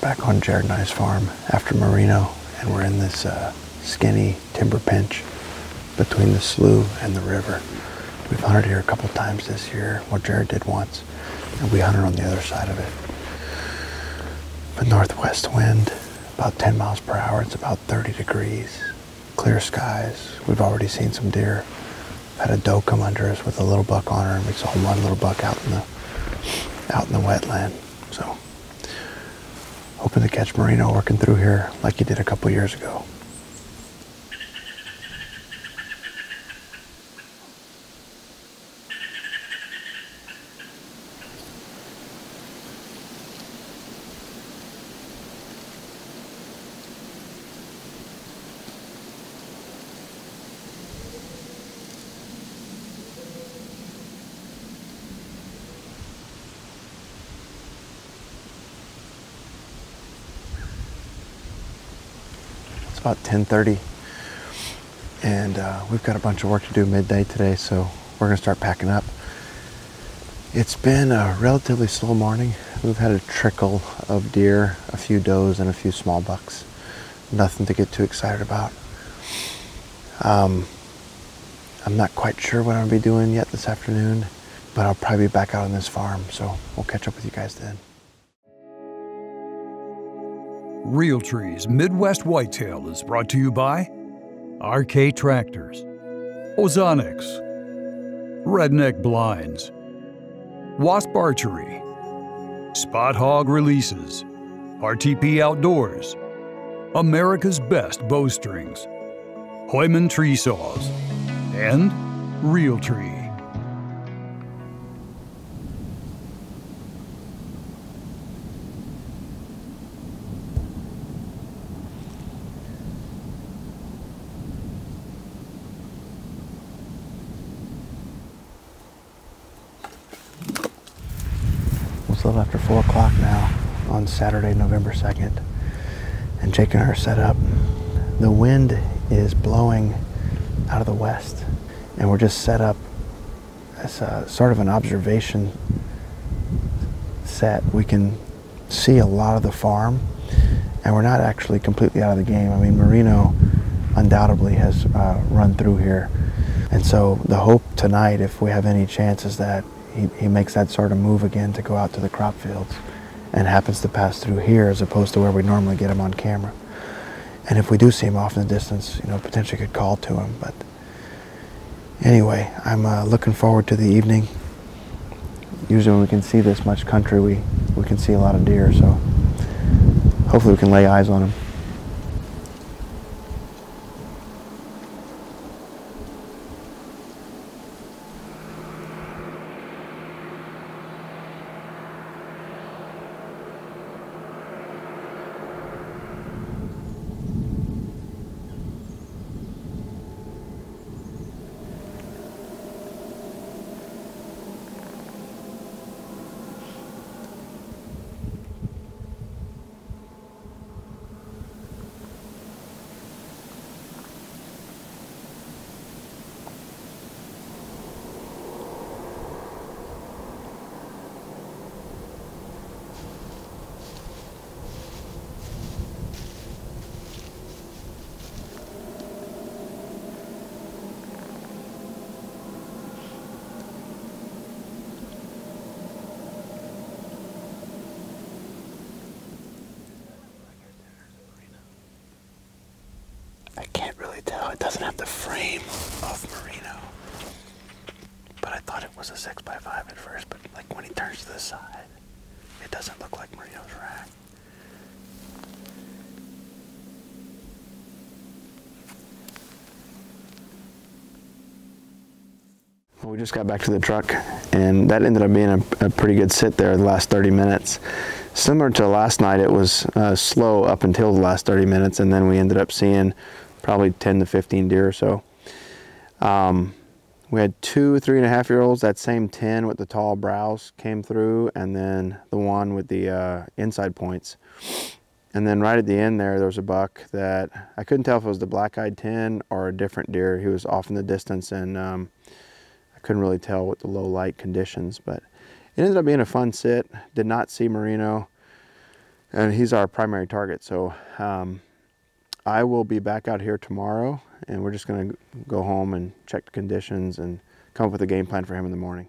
back on Jared and I's farm after Marino, and we're in this skinny timber pinch between the slough and the river. We've hunted here a couple times this year. Well, Jared did once, and we hunted on the other side of it. A northwest wind, about 10 miles per hour. It's about 30 degrees, clear skies. We've already seen some deer. Had a doe come under us with a little buck on her, and we saw one little buck out in the wetland. So, hoping to catch Marino working through here like he did a couple years ago. It's about 10:30, and we've got a bunch of work to do midday today, so we're gonna start packing up. It's been a relatively slow morning. We've had a trickle of deer, a few does, and a few small bucks. Nothing to get too excited about. I'm not quite sure what I'm gonna be doing yet this afternoon, but I'll probably be back out on this farm, so we'll catch up with you guys then. Realtree's Midwest Whitetail is brought to you by RK Tractors, Ozonics, Redneck Blinds, Wasp Archery, Spot Hog Releases, RTP Outdoors, America's Best Bowstrings, Hoyman Tree Saws, and Realtree. It's a little after 4 o'clock now on Saturday, November 2nd, and Jake and I are set up. The wind is blowing out of the west, and we're just set up as a sort of an observation set. We can see a lot of the farm, and we're not actually completely out of the game. I mean, Marino undoubtedly has run through here, and so the hope tonight, if we have any chance, is that he makes that sort of move again to go out to the crop fields and happens to pass through here as opposed to where we normally get him on camera. And if we do see him off in the distance, you know, potentially could call to him. But anyway, I'm looking forward to the evening. Usually when we can see this much country, we can see a lot of deer, so hopefully we can lay eyes on him. I can't really tell. It doesn't have the frame of Marino. But I thought it was a 6x5 at first, but like when he turns to the side, it doesn't look like Marino's rack. Well, we just got back to the truck, and that ended up being a pretty good sit there the last 30 minutes. Similar to last night, it was slow up until the last 30 minutes, and then we ended up seeing probably 10 to 15 deer or so. We had 2 3.5-year-olds. That same 10 with the tall brows came through, and then the one with the inside points. And then right at the end there was a buck that I couldn't tell if it was the black-eyed 10 or a different deer. He was off in the distance, and I couldn't really tell with the low light conditions, but it ended up being a fun sit. Did not see Marino. and he's our primary target. So I will be back out here tomorrow, and we're just going to go home and check the conditions and come up with a game plan for him in the morning.